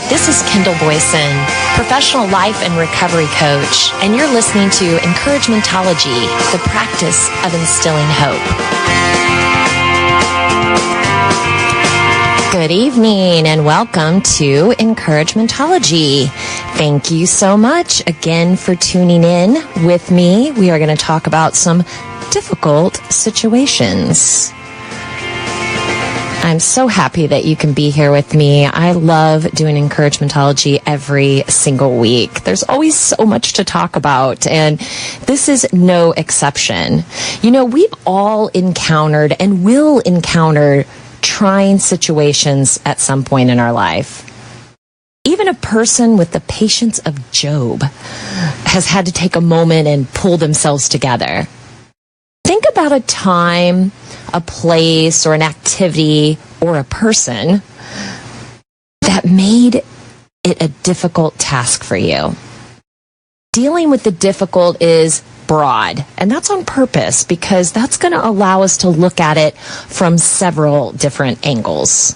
This is Kendall Boyson, professional life and recovery coach, and you're listening to Encouragementology, the practice of instilling hope. Good evening and welcome to Encouragementology. Thank you so much again for tuning in with me. We are going to talk about some difficult situations. I'm so happy that you can be here with me. I love doing Encouragementology every single week. There's always so much to talk about, and this is no exception. You know, we've all encountered and will encounter trying situations at some point in our life. Even a person with the patience of Job has had to take a moment and pull themselves together. Think about a time, a place, or an activity, or a person that made it a difficult task for you. Dealing with the difficult is broad, and that's on purpose because that's going to allow us to look at it from several different angles.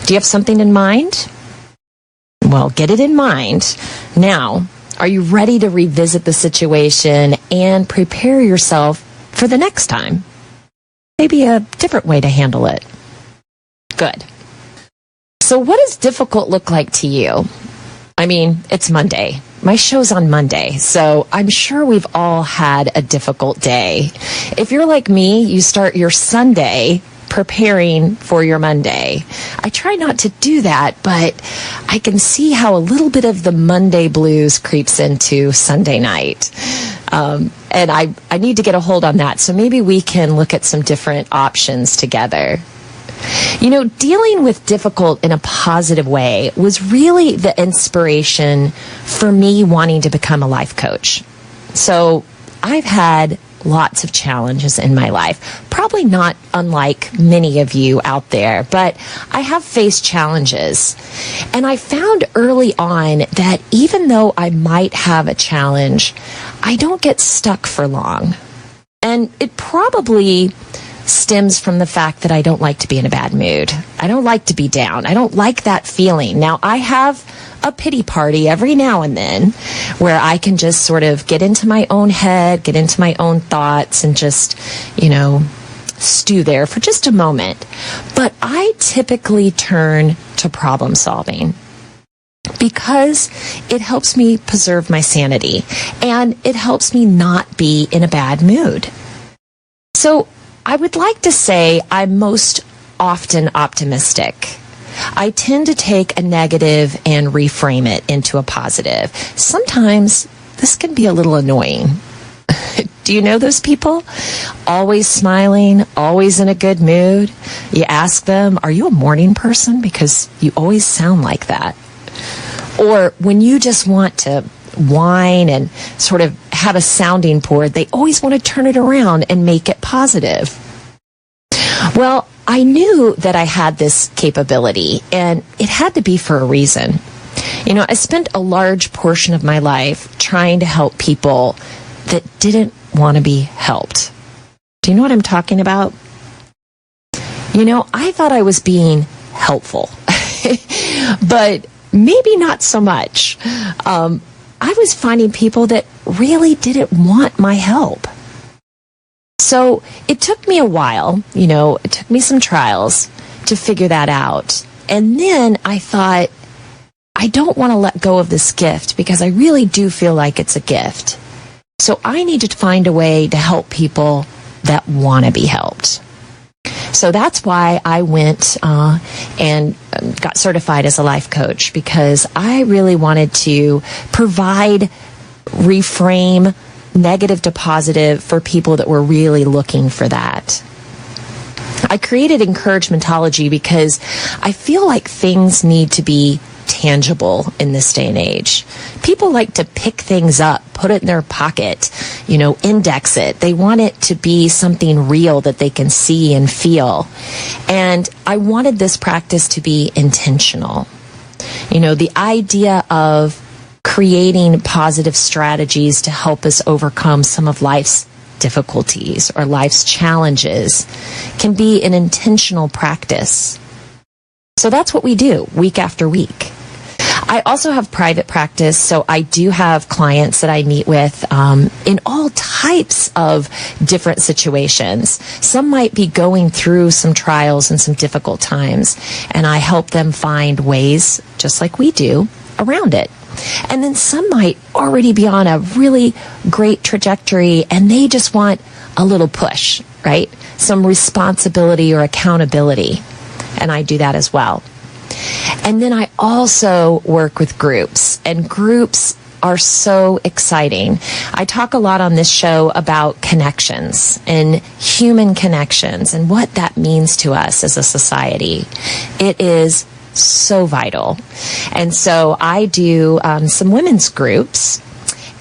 Do you have something in mind? Well, get it in mind. Now, are you ready to revisit the situation and prepare yourself for the next time? Maybe a different way to handle it. Good. So what does difficult look like to you? I mean, it's Monday. My show's on Monday, so I'm sure we've all had a difficult day. If you're like me, you start your Sunday preparing for your Monday. I try not to do that, but I can see how a little bit of the Monday blues creeps into Sunday night. And I need to get a hold on that, so maybe we can look at some different options together. You know, dealing with difficult in a positive way was really the inspiration for me wanting to become a life coach. So I've had lots of challenges in my life, probably not unlike many of you out there, but I have faced challenges. And I found early on that even though I might have a challenge, I don't get stuck for long. And it probably stems from the fact that I don't like to be in a bad mood. I don't like to be down. I don't like that feeling. Now, I have a pity party every now and then where I can just sort of get into my own head, get into my own thoughts, and just, stew there for just a moment. But I typically turn to problem solving because it helps me preserve my sanity and it helps me not be in a bad mood. So I would like to say I'm most often optimistic. I tend to take a negative and reframe it into a positive. Sometimes this can be a little annoying. Do you know those people? Always smiling, always in a good mood. You ask them, are you a morning person? Because you always sound like that. Or when you just want to whine and sort of have a sounding board, they always want to turn it around and make it positive. Well, I knew that I had this capability, and it had to be for a reason. I spent a large portion of my life trying to help people that didn't want to be helped. Do you know what I'm talking about? I thought I was being helpful, but maybe not so much. I was finding people that really didn't want my help. So it took me a while, it took me some trials to figure that out. And then I thought, I don't want to let go of this gift because I really do feel like it's a gift. So I need to find a way to help people that want to be helped. So that's why I went and got certified as a life coach, because I really wanted to provide, reframe negative to positive for people that were really looking for that. I created Encouragementology because I feel like things need to be tangible in this day and age. People like to pick things up, put it in their pocket, index it. They want it to be something real that they can see and feel. And I wanted this practice to be intentional. The idea of creating positive strategies to help us overcome some of life's difficulties or life's challenges can be an intentional practice. So that's what we do week after week. I also have private practice, so I do have clients that I meet with in all types of different situations. Some might be going through some trials and some difficult times, and I help them find ways, just like we do, around it. And then some might already be on a really great trajectory, and they just want a little push, right? Some responsibility or accountability, and I do that as well. And then I also work with groups, and groups are so exciting. I talk a lot on this show about connections and human connections and what that means to us as a society. It is so vital. And so I do some women's groups,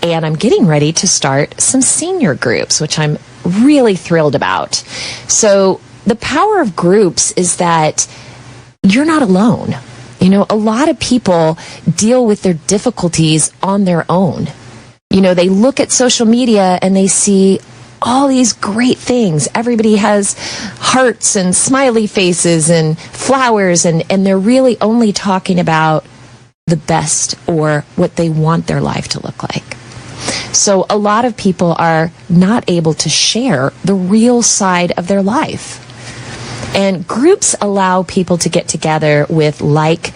and I'm getting ready to start some senior groups, which I'm really thrilled about. So the power of groups is that you're not alone. You know, a lot of people deal with their difficulties on their own. You know, they look at social media and they see all these great things. Everybody has hearts and smiley faces and flowers, and they're really only talking about the best or what they want their life to look like. So a lot of people are not able to share the real side of their life. And groups allow people to get together with like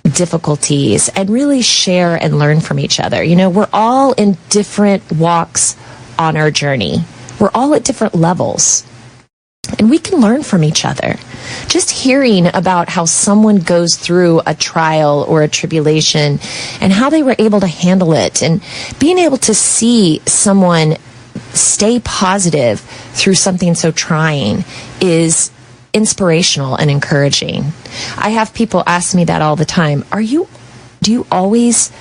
difficulties and really share and learn from each other. You know, we're all in different walks on our journey. We're all at different levels. And we can learn from each other. Just hearing about how someone goes through a trial or a tribulation and how they were able to handle it, and being able to see someone stay positive through something so trying is inspirational and encouraging. I have people ask me that all the time. Do you always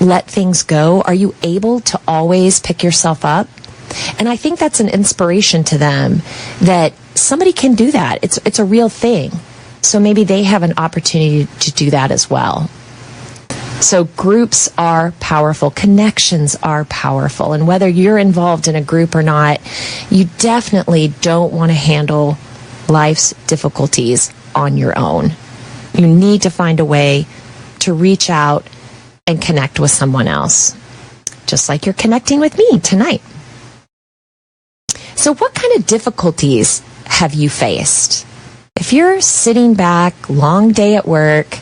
let things go? Are you able to always pick yourself up? And I think that's an inspiration to them, that somebody can do that. It's a real thing. So maybe they have an opportunity to do that as well. So groups are powerful. Connections are powerful. And whether you're involved in a group or not, you definitely don't want to handle life's difficulties on your own. You need to find a way to reach out and connect with someone else, just like you're connecting with me tonight. So what kind of difficulties have you faced? If you're sitting back, long day at work,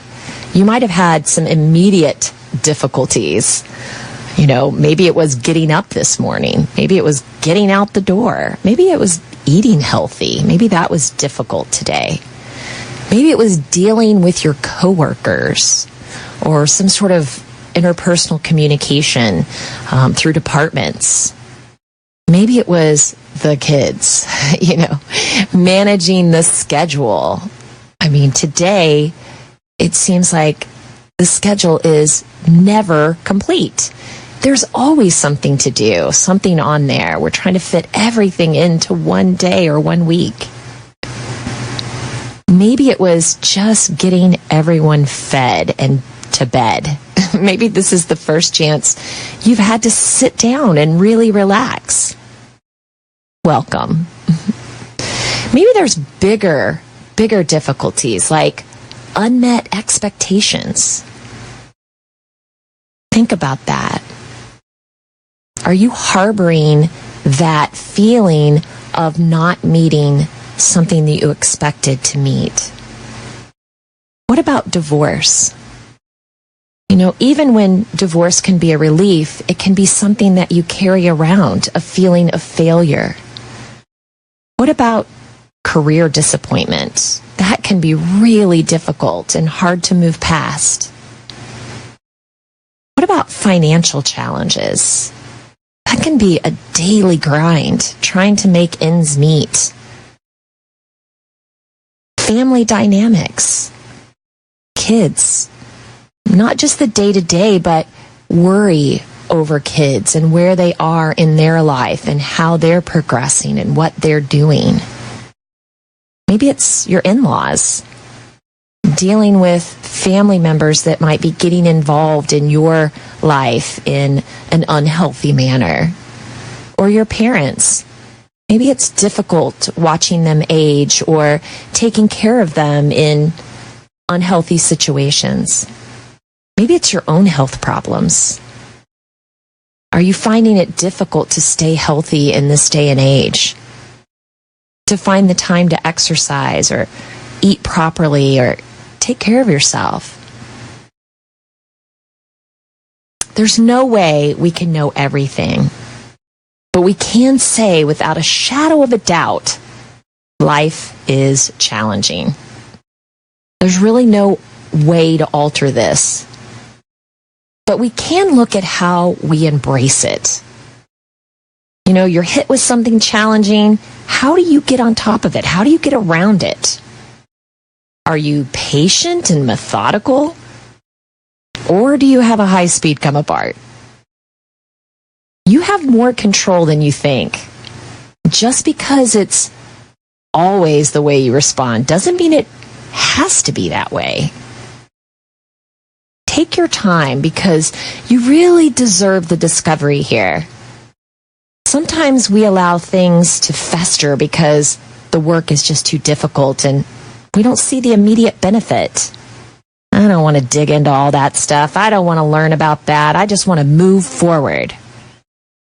you might have had some immediate difficulties. You know, maybe it was getting up this morning. Maybe it was getting out the door. Maybe it was eating healthy. Maybe that was difficult today. Maybe it was dealing with your coworkers or some sort of interpersonal communication through departments. Maybe it was the kids, you know, managing the schedule. I mean, today it seems like the schedule is never complete. There's always something to do, something on there. We're trying to fit everything into one day or 1 week. Maybe it was just getting everyone fed and to bed. Maybe this is the first chance you've had to sit down and really relax. Welcome. Maybe there's bigger difficulties, like unmet expectations. Think about that. Are you harboring that feeling of not meeting something that you expected to meet? What about divorce? You know, even when divorce can be a relief, it can be something that you carry around, a feeling of failure. What about career disappointment? That can be really difficult and hard to move past. What about financial challenges? That can be a daily grind, trying to make ends meet. Family dynamics, kids, not just the day-to-day, but worry over kids and where they are in their life and how they're progressing and what they're doing. Maybe it's your in-laws, dealing with family members that might be getting involved in your life in an unhealthy manner. Or your parents. Maybe it's difficult watching them age or taking care of them in unhealthy situations. Maybe it's your own health problems. Are you finding it difficult to stay healthy in this day and age? To find the time to exercise or eat properly or take care of yourself? There's no way we can know everything, but we can say without a shadow of a doubt, life is challenging. There's really no way to alter this, but we can look at how we embrace it. You know, you're hit with something challenging. How do you get on top of it? How do you get around it? Are you patient and methodical? Or do you have a high speed come apart? You have more control than you think. Just because it's always the way you respond doesn't mean it has to be that way. Take your time because you really deserve the discovery here. Sometimes we allow things to fester because the work is just too difficult and we don't see the immediate benefit. I don't want to dig into all that stuff. I don't want to learn about that. I just want to move forward.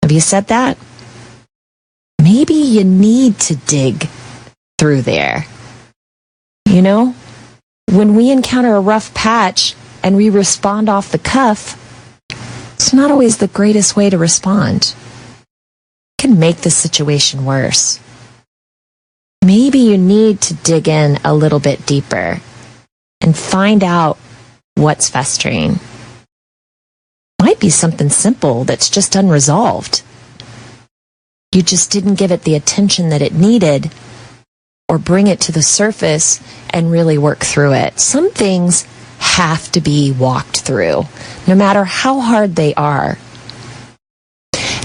Have you said that? Maybe you need to dig through there. You know, when we encounter a rough patch and we respond off the cuff, it's not always the greatest way to respond. It can make the situation worse. Maybe you need to dig in a little bit deeper and find out what's festering. Might be something simple that's just unresolved. You just didn't give it the attention that it needed or bring it to the surface and really work through it. Some things have to be walked through, no matter how hard they are.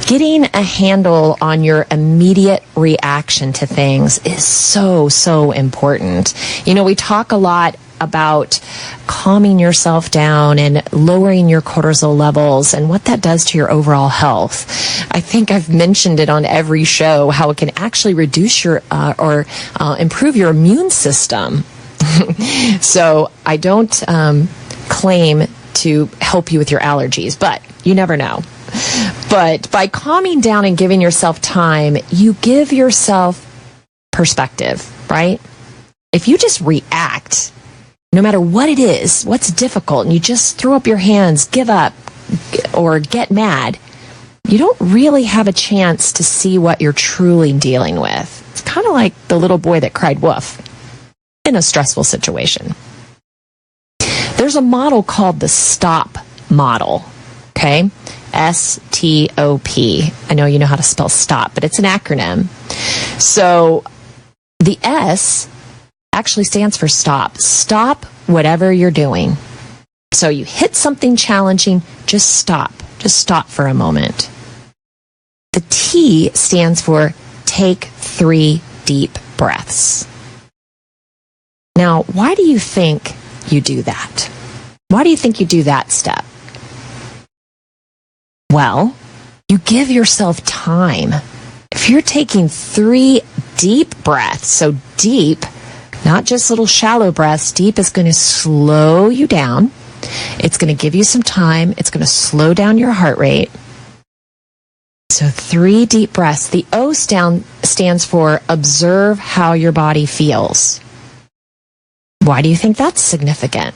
Getting a handle on your immediate reaction to things is so important. You know, we talk a lot about calming yourself down and lowering your cortisol levels and what that does to your overall health. I think I've mentioned it on every show, how it can actually reduce your or improve your immune system. So I don't claim to help you with your allergies, but you never know. But by calming down and giving yourself time, you give yourself perspective, right? If you just react, no matter what it is, what's difficult, and you just throw up your hands, give up, or get mad, you don't really have a chance to see what you're truly dealing with. It's kind of like the little boy that cried woof in a stressful situation. There's a model called the S.T.O.P model, okay? S.T.O.P. I know you know how to spell stop, but it's an acronym. So the S actually stands for stop. Stop whatever you're doing. So you hit something challenging, just stop. Just stop for a moment. The T stands for take 3 deep breaths. Now, why do you think you do that? Why do you think you do that step? Well, you give yourself time. If you're taking 3 deep breaths, so deep, not just little shallow breaths, deep is going to slow you down. It's going to give you some time. It's going to slow down your heart rate. So 3 deep breaths. The O stands for observe how your body feels. Why do you think that's significant?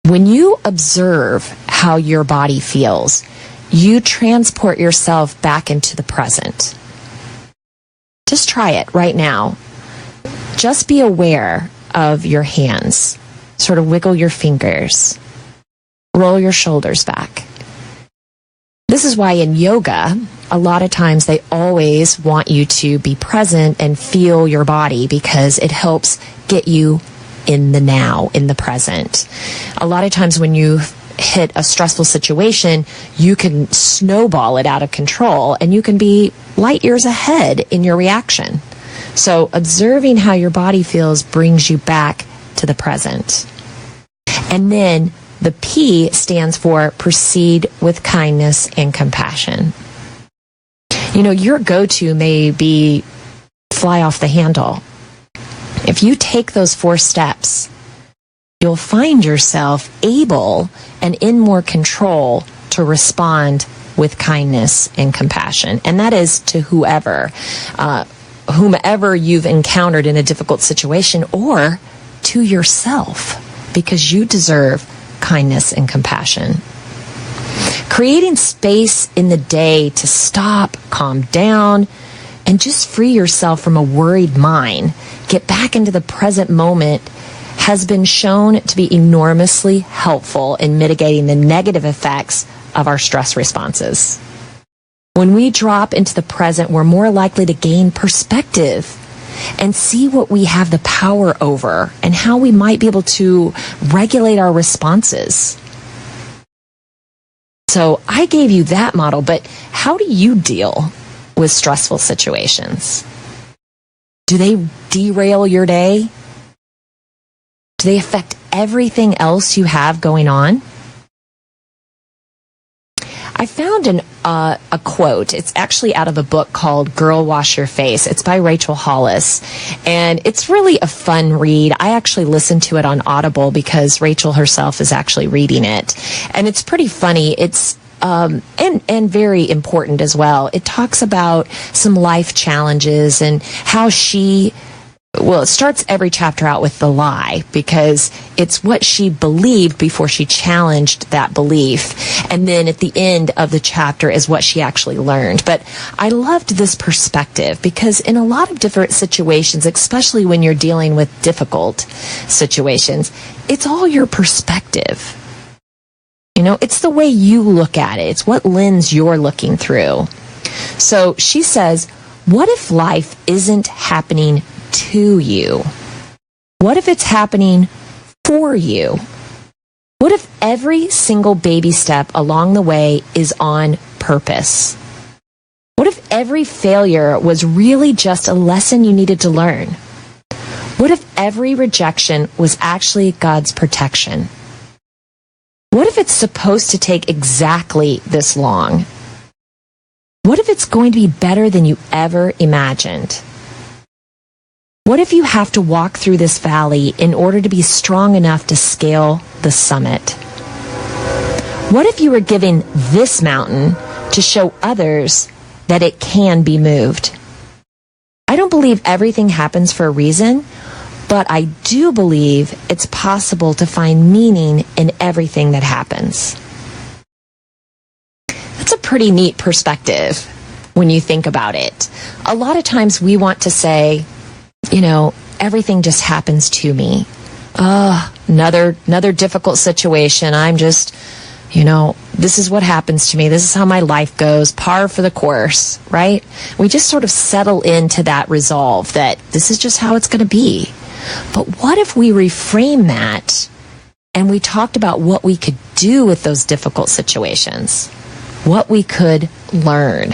When you observe how your body feels, you transport yourself back into the present. Just try it right now. Just be aware of your hands. Sort of wiggle your fingers. Roll your shoulders back. This is why in yoga, a lot of times they always want you to be present and feel your body because it helps get you in the now, in the present. A lot of times when you hit a stressful situation, you can snowball it out of control and you can be light years ahead in your reaction. So observing how your body feels brings you back to the present. And then the P stands for proceed with kindness and compassion. You know, your go-to may be fly off the handle. If you take those 4 steps, you'll find yourself able and in more control to respond with kindness and compassion. And that is to whomever you've encountered in a difficult situation, or to yourself, because you deserve kindness and compassion. Creating space in the day to stop, calm down, and just free yourself from a worried mind, get back into the present moment, has been shown to be enormously helpful in mitigating the negative effects of our stress responses. When we drop into the present, we're more likely to gain perspective and see what we have the power over and how we might be able to regulate our responses. So I gave you that model, but how do you deal with stressful situations? Do they derail your day? Do they affect everything else you have going on? I found a quote. It's actually out of a book called Girl, Wash Your Face. It's by Rachel Hollis, and it's really a fun read. I actually listened to it on Audible because Rachel herself is actually reading it, and it's pretty funny. It's and very important as well. It talks about some life challenges and how it starts every chapter out with the lie, because it's what she believed before she challenged that belief. And then at the end of the chapter is what she actually learned. But I loved this perspective because in a lot of different situations, especially when you're dealing with difficult situations, it's all your perspective. You know, it's the way you look at it. It's what lens you're looking through. So she says, what if life isn't happening to you? What if it's happening for you? What if every single baby step along the way is on purpose? What if every failure was really just a lesson you needed to learn? What if every rejection was actually God's protection? What if it's supposed to take exactly this long? What if it's going to be better than you ever imagined? What if you have to walk through this valley in order to be strong enough to scale the summit? What if you were given this mountain to show others that it can be moved? I don't believe everything happens for a reason, but I do believe it's possible to find meaning in everything that happens. That's a pretty neat perspective when you think about it. A lot of times we want to say, you know, everything just happens to me. Another difficult situation. I'm just, this is what happens to me. This is how my life goes. Par for the course, right? We just sort of settle into that resolve that this is just how it's going to be. But what if we reframe that and we talked about what we could do with those difficult situations? What we could learn?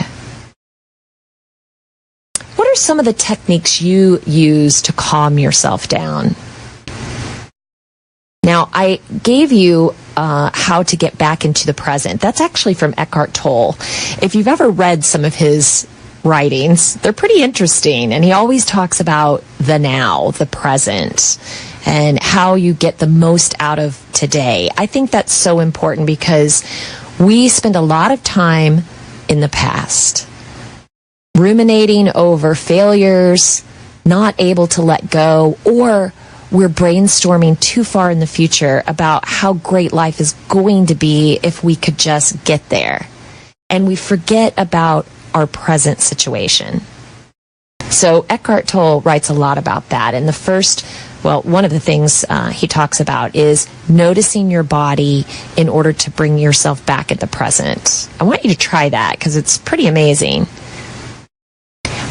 What are some of the techniques you use to calm yourself down? Now, I gave you how to get back into the present. That's actually from Eckhart Tolle. If you've ever read some of his writings, they're pretty interesting. And he always talks about the now, the present, and how you get the most out of today. I think that's so important because we spend a lot of time in the past, ruminating over failures, not able to let go, or we're brainstorming too far in the future about how great life is going to be if we could just get there. And we forget about our present situation. So Eckhart Tolle writes a lot about that. And one of the things he talks about is noticing your body in order to bring yourself back at the present. I want you to try that because it's pretty amazing.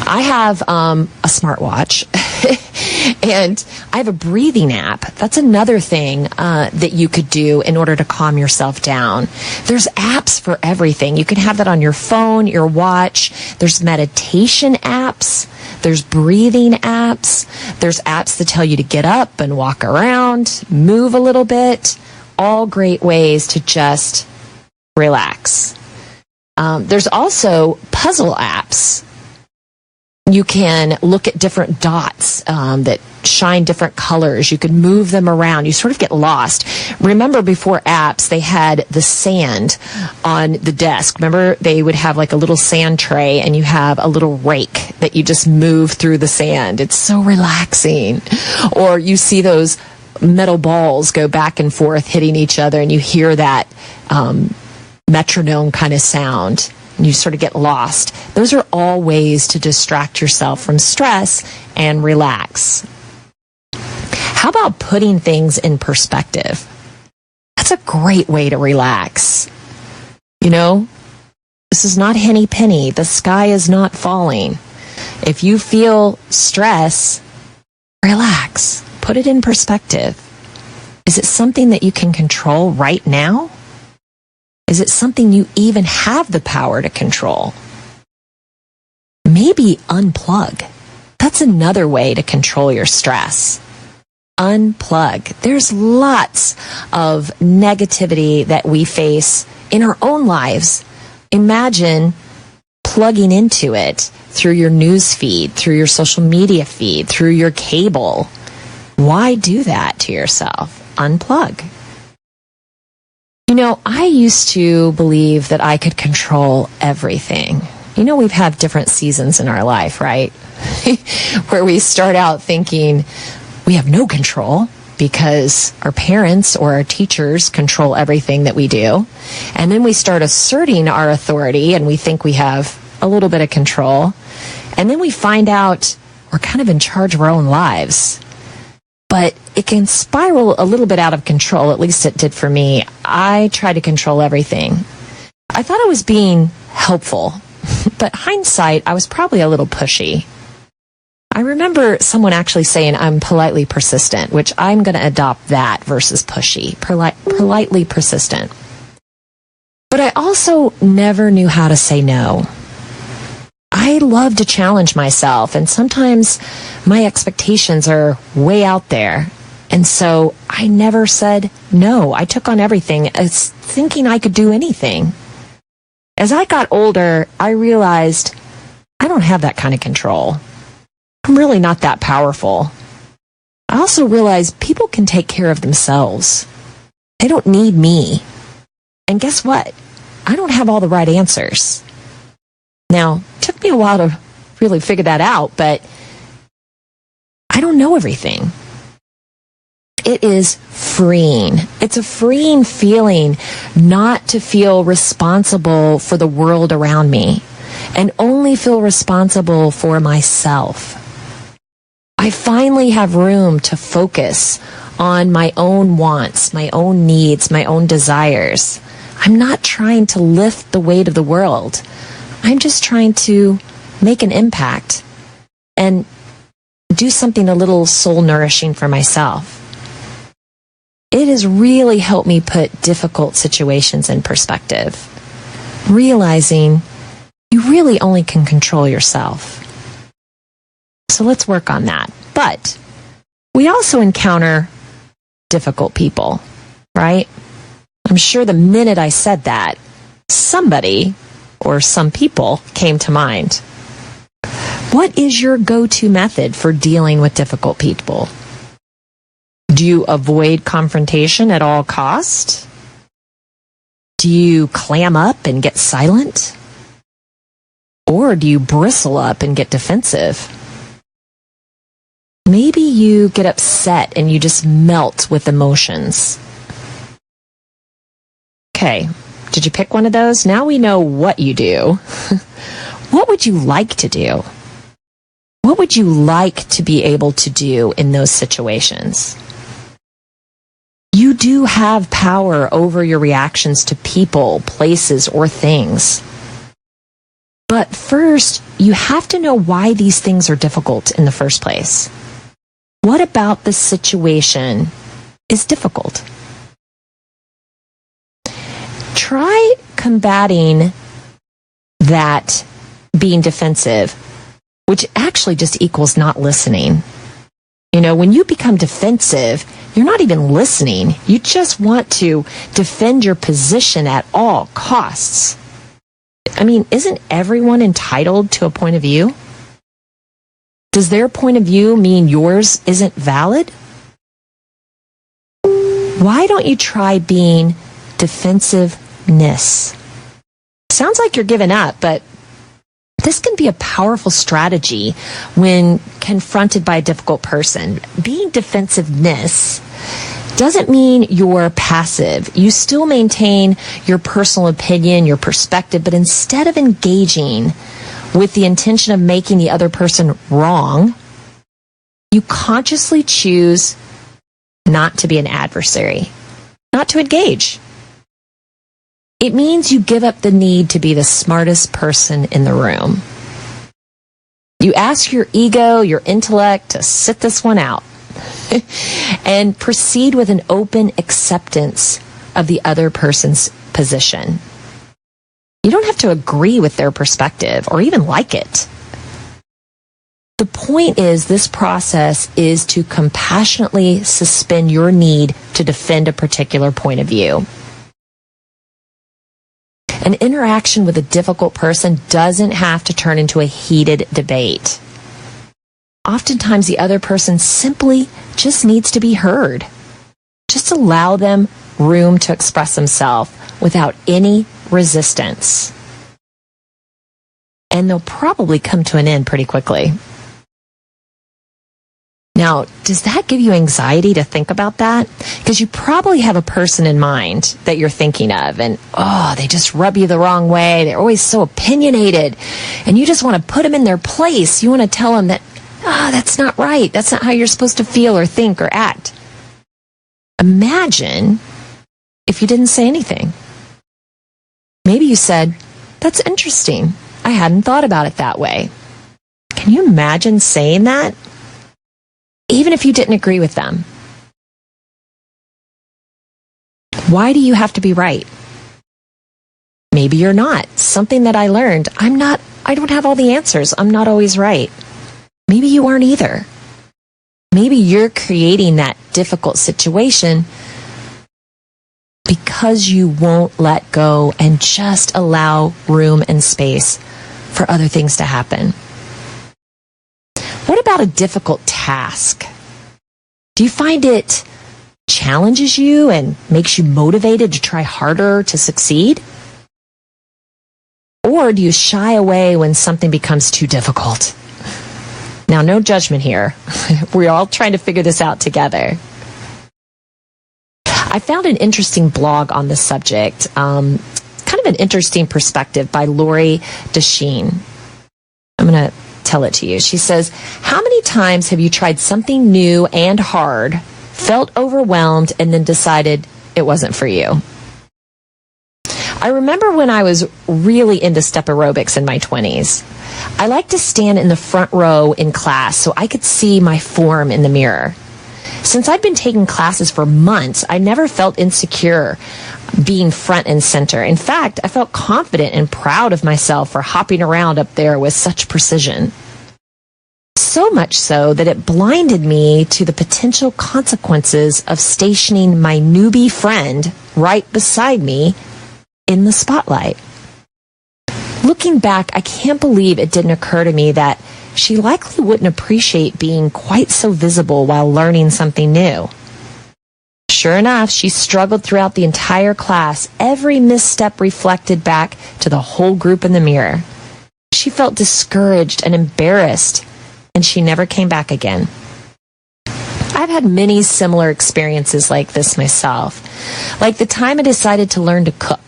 I have a smartwatch and I have a breathing app. That's another thing that you could do in order to calm yourself down. There's apps for everything. You can have that on your phone, your watch. There's meditation apps. There's breathing apps. There's apps that tell you to get up and walk around, move a little bit. All great ways to just relax. There's also puzzle apps. You can look at different dots that shine different colors. You could move them around. You sort of get lost. Remember, before apps, they had the sand on the desk. Remember, they would have like a little sand tray, and you have a little rake that you just move through the sand. It's so relaxing. Or you see those metal balls go back and forth hitting each other, and you hear that metronome kind of sound. And you sort of get lost. Those are all ways to distract yourself from stress and relax. How about putting things in perspective? That's a great way to relax. You know, this is not henny penny. The sky is not falling. If you feel stress, relax. Put it in perspective. Is it something that you can control right now? Is it something you even have the power to control? Maybe unplug. That's another way to control your stress. Unplug. There's lots of negativity that we face in our own lives. Imagine plugging into it through your news feed, through your social media feed, through your cable. Why do that to yourself? Unplug. You know, I used to believe that I could control everything. You know, we've had different seasons in our life, right? Where we start out thinking we have no control because our parents or our teachers control everything that we do. And then we start asserting our authority and we think we have a little bit of control. And then we find out we're kind of in charge of our own lives. But it can spiral a little bit out of control. At least it did for me. I tried to control everything. I thought I was being helpful, but hindsight, I was probably a little pushy. I remember someone actually saying I'm politely persistent, which I'm going to adopt that versus pushy. Politely persistent. But I also never knew how to say no. I love to challenge myself, and sometimes my expectations are way out there. And so I never said no. I took on everything as thinking I could do anything. As I got older, I realized I don't have that kind of control. I'm really not that powerful. I also realized people can take care of themselves. They don't need me. And guess what? I don't have all the right answers. Now, it took me a while to really figure that out, but I don't know everything. It is freeing. It's a freeing feeling not to feel responsible for the world around me and only feel responsible for myself. I finally have room to focus on my own wants, my own needs, my own desires. I'm not trying to lift the weight of the world. I'm just trying to make an impact and do something a little soul nourishing for myself. It has really helped me put difficult situations in perspective, realizing you really only can control yourself. So let's work on that. But we also encounter difficult people, right? I'm sure the minute I said that, somebody or some people came to mind. What is your go-to method for dealing with difficult people? Do you avoid confrontation at all costs? Do you clam up and get silent? Or do you bristle up and get defensive? Maybe you get upset and you just melt with emotions. Okay, did you pick one of those? Now we know what you do. What would you like to do? What would you like to be able to do in those situations? You do have power over your reactions to people, places, or things. But first, you have to know why these things are difficult in the first place. What about the situation is difficult? Try combating that being defensive, which actually just equals not listening. You know, when you become defensive, you're not even listening. You just want to defend your position at all costs. I mean, isn't everyone entitled to a point of view? Does their point of view mean yours isn't valid? Why don't you try being defensiveness? Sounds like you're giving up, but this can be a powerful strategy when confronted by a difficult person. Being defensiveness doesn't mean you're passive. You still maintain your personal opinion, your perspective, but instead of engaging with the intention of making the other person wrong, you consciously choose not to be an adversary, not to engage. It means you give up the need to be the smartest person in the room. You ask your ego, your intellect to sit this one out and proceed with an open acceptance of the other person's position. You don't have to agree with their perspective or even like it. The point is, this process is to compassionately suspend your need to defend a particular point of view. An interaction with a difficult person doesn't have to turn into a heated debate. Oftentimes, the other person simply just needs to be heard. Just allow them room to express themselves without any resistance. And they'll probably come to an end pretty quickly. Now, does that give you anxiety to think about that? Because you probably have a person in mind that you're thinking of, and they just rub you the wrong way. They're always so opinionated, and you just want to put them in their place. You want to tell them that, that's not right. That's not how you're supposed to feel or think or act. Imagine if you didn't say anything. Maybe you said, that's interesting. I hadn't thought about it that way. Can you imagine saying that? Even if you didn't agree with them. Why do you have to be right? Maybe you're not. Something that I learned, I don't have all the answers. I'm not always right. Maybe you aren't either. Maybe you're creating that difficult situation because you won't let go and just allow room and space for other things to happen. What about a difficult task? Do you find it challenges you and makes you motivated to try harder to succeed? Or do you shy away when something becomes too difficult? Now, no judgment here. We're all trying to figure this out together. I found an interesting blog on this subject, kind of an interesting perspective by Lori Desheen. I'm going to tell it to you. She says, how many times have you tried something new and hard, felt overwhelmed, and then decided it wasn't for you? I remember when I was really into step aerobics in my 20s. I liked to stand in the front row in class so I could see my form in the mirror. Since I'd been taking classes for months, I never felt insecure being front and center. In fact, I felt confident and proud of myself for hopping around up there with such precision. So much so that it blinded me to the potential consequences of stationing my newbie friend right beside me in the spotlight. Looking back, I can't believe it didn't occur to me that she likely wouldn't appreciate being quite so visible while learning something new. Sure enough, she struggled throughout the entire class. Every misstep reflected back to the whole group in the mirror. She felt discouraged and embarrassed, and she never came back again. I've had many similar experiences like this myself, like the time I decided to learn to cook.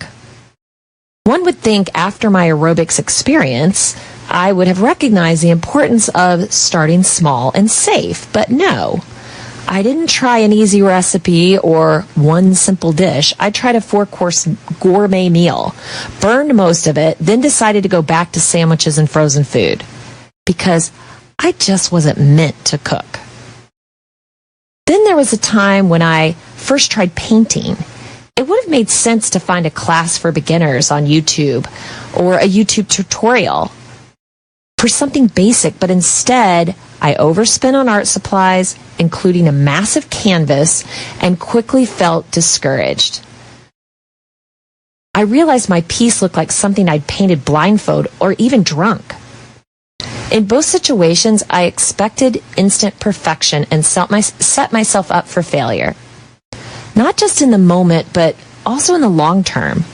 One would think after my aerobics experience, I would have recognized the importance of starting small and safe, but no. I didn't try an easy recipe or one simple dish. I tried a 4-course gourmet meal, burned most of it, then decided to go back to sandwiches and frozen food because I just wasn't meant to cook. Then there was a time when I first tried painting. It would have made sense to find a class for beginners on YouTube or a YouTube tutorial for something basic, but instead I overspent on art supplies, including a massive canvas, and quickly felt discouraged. I realized my piece looked like something I'd painted blindfold or even drunk. In both situations, I expected instant perfection and set myself up for failure. Not just in the moment, but also in the long term.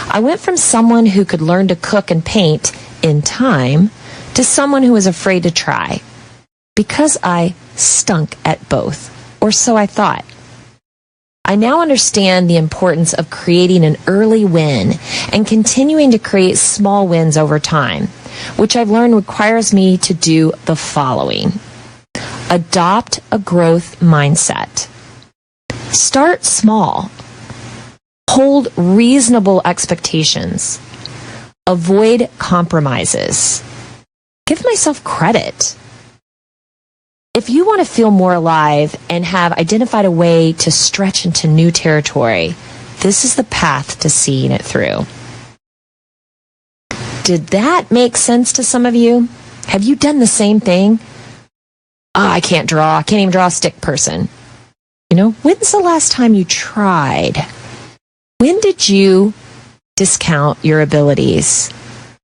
I went from someone who could learn to cook and paint in time to someone who was afraid to try because I stunk at both, or so I thought. I now understand the importance of creating an early win and continuing to create small wins over time, which I've learned requires me to do the following. Adopt a growth mindset. Start small. Hold reasonable expectations. Avoid compromises. Give myself credit. If you want to feel more alive and have identified a way to stretch into new territory, this is the path to seeing it through. Did that make sense to some of you? Have you done the same thing? I can't draw. I can't even draw a stick person. When's the last time you tried? When did you discount your abilities?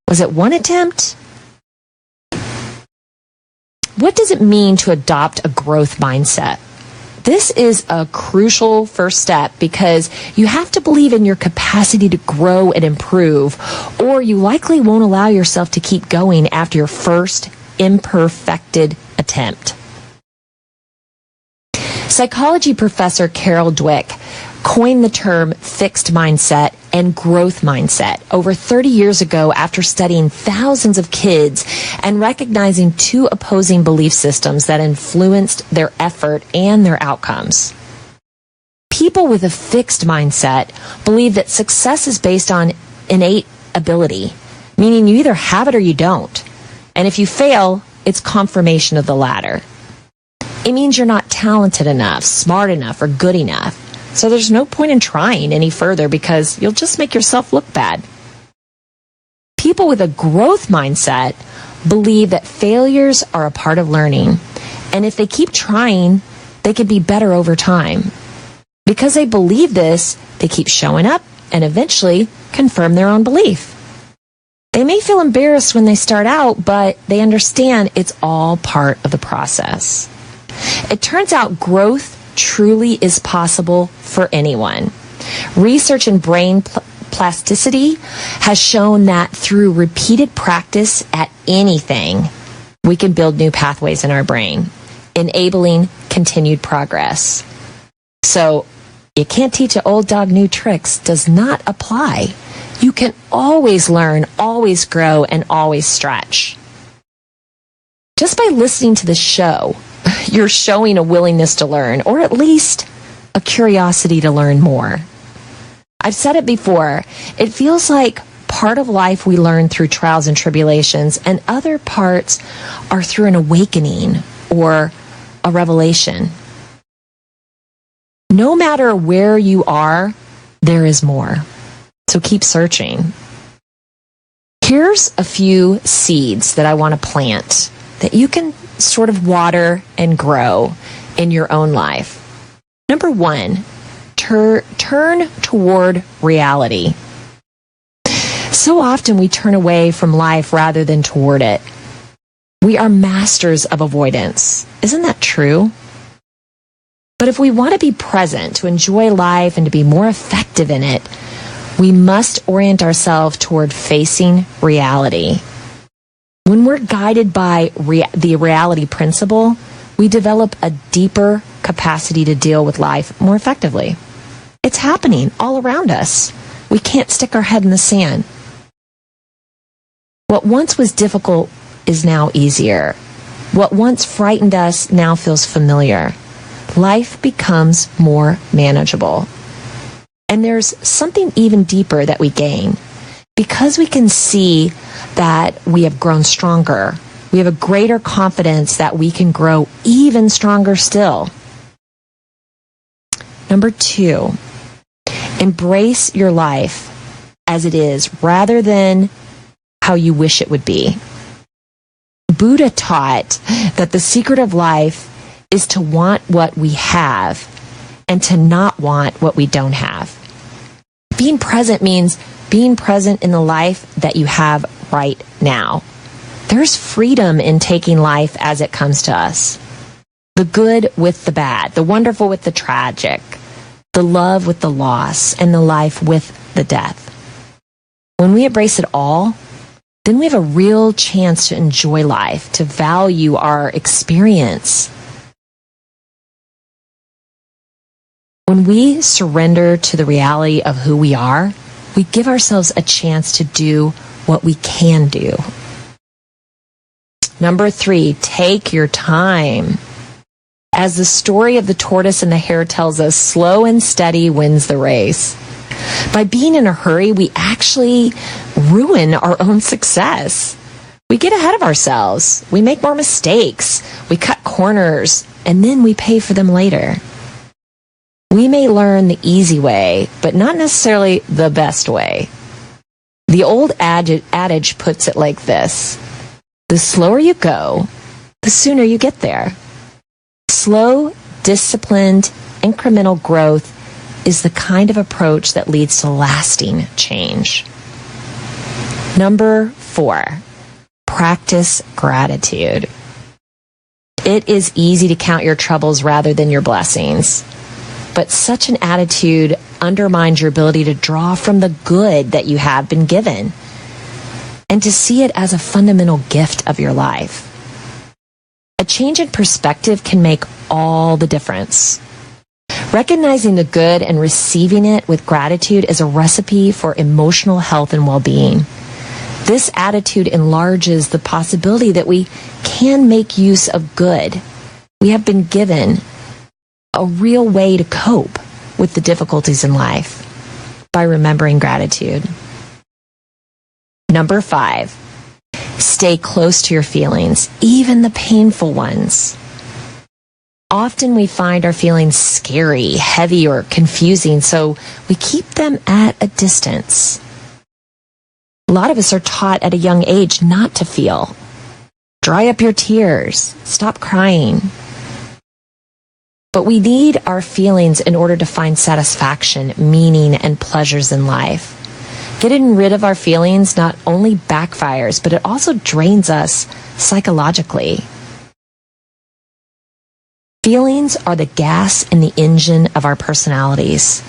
Was it one attempt? What does it mean to adopt a growth mindset? This is a crucial first step because you have to believe in your capacity to grow and improve, or you likely won't allow yourself to keep going after your first imperfected attempt. Psychology professor Carol Dweck coined the term fixed mindset and growth mindset over 30 years ago after studying thousands of kids and recognizing two opposing belief systems that influenced their effort and their outcomes. People with a fixed mindset believe that success is based on innate ability, meaning you either have it or you don't. And if you fail, it's confirmation of the latter. It means you're not talented enough, smart enough, or good enough. So there's no point in trying any further because you'll just make yourself look bad. People with a growth mindset believe that failures are a part of learning. And if they keep trying, they can be better over time. Because they believe this, they keep showing up and eventually confirm their own belief. They may feel embarrassed when they start out, but they understand it's all part of the process. It turns out growth truly is possible for anyone. Research in brain plasticity has shown that through repeated practice at anything, we can build new pathways in our brain, enabling continued progress. So, you can't teach an old dog new tricks does not apply. You can always learn, always grow, and always stretch. Just by listening to the show, you're showing a willingness to learn, or at least a curiosity to learn more. I've said it before, it feels like part of life we learn through trials and tribulations, and other parts are through an awakening or a revelation. No matter where you are, there is more. So keep searching. Here's a few seeds that I want to plant that you can sort of water and grow in your own life. Number one, turn toward reality. So often we turn away from life rather than toward it. We are masters of avoidance. Isn't that true? But if we want to be present, to enjoy life and to be more effective in it, we must orient ourselves toward facing reality. When we're guided by the reality principle, we develop a deeper capacity to deal with life more effectively. It's happening all around us. We can't stick our head in the sand. What once was difficult is now easier. What once frightened us now feels familiar. Life becomes more manageable. And there's something even deeper that we gain. Because we can see that we have grown stronger, we have a greater confidence that we can grow even stronger still. Number two, embrace your life as it is rather than how you wish it would be. Buddha taught that the secret of life is to want what we have and to not want what we don't have. Being present means being present in the life that you have right now. There's freedom in taking life as it comes to us. The good with the bad, the wonderful with the tragic, the love with the loss, and the life with the death. When we embrace it all, then we have a real chance to enjoy life, to value our experience. When we surrender to the reality of who we are, we give ourselves a chance to do what we can do. Number 3, take your time. As the story of the tortoise and the hare tells us, slow and steady wins the race. By being in a hurry, we actually ruin our own success. We get ahead of ourselves. We make more mistakes. We cut corners, and then we pay for them later. We may learn the easy way, but not necessarily the best way. The old adage puts it like this: the slower you go, the sooner you get there. Slow, disciplined, incremental growth is the kind of approach that leads to lasting change. Number 4, practice gratitude. It is easy to count your troubles rather than your blessings. But such an attitude undermines your ability to draw from the good that you have been given and to see it as a fundamental gift of your life. A change in perspective can make all the difference. Recognizing the good and receiving it with gratitude is a recipe for emotional health and well-being. This attitude enlarges the possibility that we can make use of good. We have been given a real way to cope with the difficulties in life by remembering gratitude. Number 5, stay close to your feelings, even the painful ones. Often we find our feelings scary, heavy, or confusing, so we keep them at a distance. A lot of us are taught at a young age not to feel. Dry up your tears. Stop crying. But we need our feelings in order to find satisfaction, meaning, and pleasures in life. Getting rid of our feelings not only backfires, but it also drains us psychologically. Feelings are the gas in the engine of our personalities.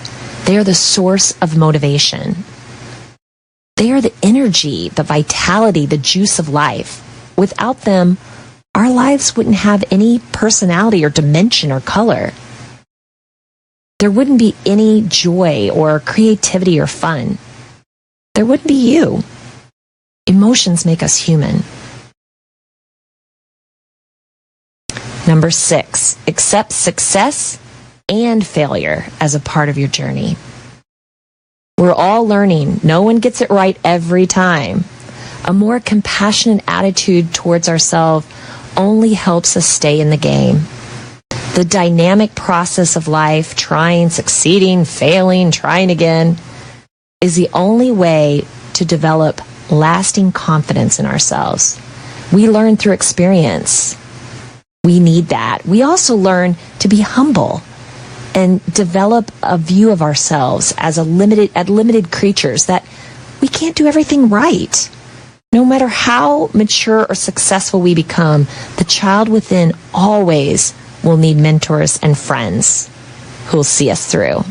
They are the source of motivation. They are the energy, the vitality, the juice of life. Without them, our lives wouldn't have any personality or dimension or color. There wouldn't be any joy or creativity or fun. There wouldn't be you. Emotions make us human. Number 6, accept success and failure as a part of your journey. We're all learning. No one gets it right every time. A more compassionate attitude towards ourselves only helps us stay in the game. The dynamic process of life, trying, succeeding, failing, trying again, is the only way to develop lasting confidence in ourselves. We learn through experience. We need that. We also learn to be humble and develop a view of ourselves as limited creatures, that we can't do everything right. No matter how mature or successful we become, the child within always will need mentors and friends who will see us through.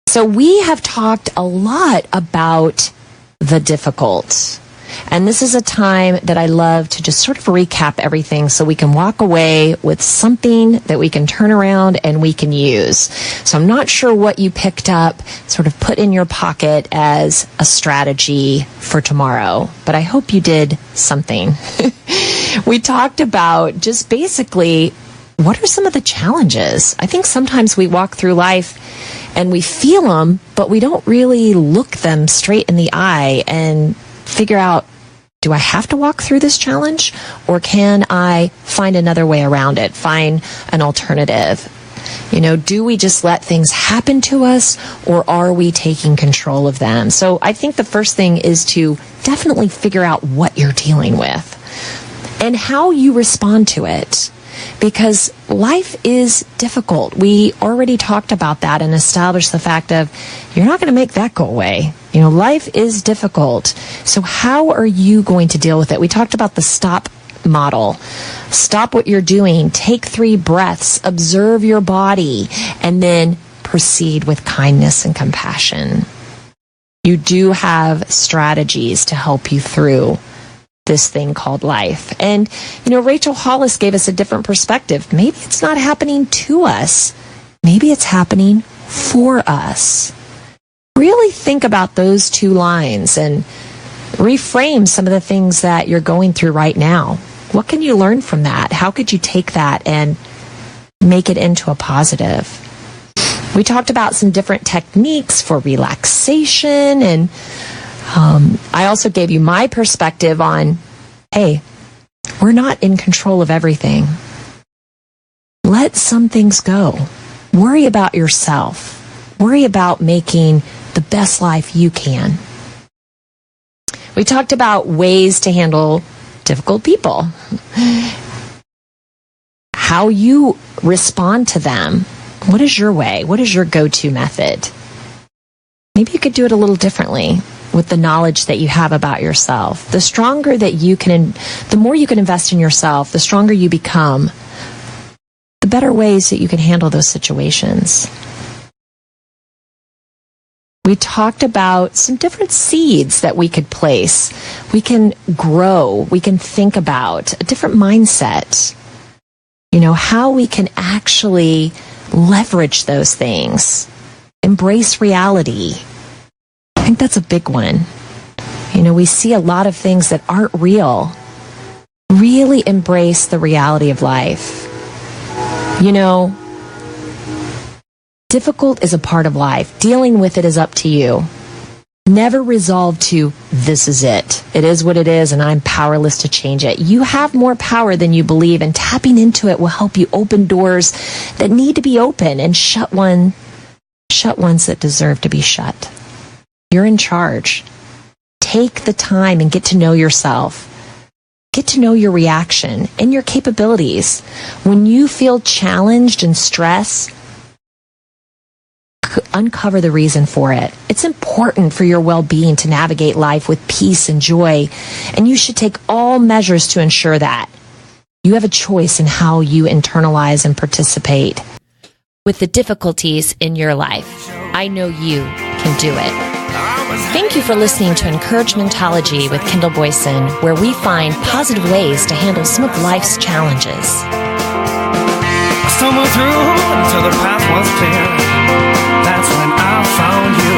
So we have talked a lot about the difficult. And this is a time that I love to just sort of recap everything so we can walk away with something that we can turn around and we can use. So I'm not sure what you picked up, sort of put in your pocket as a strategy for tomorrow, but I hope you did something. We talked about just basically, what are some of the challenges? I think sometimes we walk through life and we feel them, but we don't really look them straight in the eye and figure out, do I have to walk through this challenge, or can I find another way around it, find an alternative? Do we just let things happen to us, or are we taking control of them? So I think the first thing is to definitely figure out what you're dealing with and how you respond to it. Because life is difficult. We already talked about that and established the fact of you're not going to make that go away. Life is difficult. So how are you going to deal with it? We talked about the STOP model. Stop what you're doing. Take 3 breaths. Observe your body. And then proceed with kindness and compassion. You do have strategies to help you through this thing called life. And, Rachel Hollis gave us a different perspective. Maybe it's not happening to us. Maybe it's happening for us. Really think about those 2 lines and reframe some of the things that you're going through right now. What can you learn from that? How could you take that and make it into a positive? We talked about some different techniques for relaxation, and I also gave you my perspective on, hey, we're not in control of everything. Let some things go. Worry about yourself. Worry about making the best life you can. We talked about ways to handle difficult people. How you respond to them. What is your way? What is your go-to method? Maybe you could do it a little differently with the knowledge that you have about yourself. The stronger that you can, the more you can invest in yourself, the stronger you become, the better ways that you can handle those situations. We talked about some different seeds that we could place. We can grow. We can think about a different mindset. How we can actually leverage those things. Embrace reality. I think that's a big one. We see a lot of things that aren't real. Really embrace the reality of life. Difficult is a part of life. Dealing with it is up to you. Never resolve to, this is it. It is what it is, and I'm powerless to change it. You have more power than you believe, and tapping into it will help you open doors that need to be open and shut ones that deserve to be shut. You're in charge. Take the time and get to know yourself. Get to know your reaction and your capabilities. When you feel challenged and stressed, uncover the reason for it. It's important for your well-being to navigate life with peace and joy, and you should take all measures to ensure that. You have a choice in how you internalize and participate with the difficulties in your life. I know you can do it. Thank you for listening to Encouragementology with Kendall Boyson, where we find positive ways to handle some of life's challenges. I stumbled through until the path was clear. That's when I found you.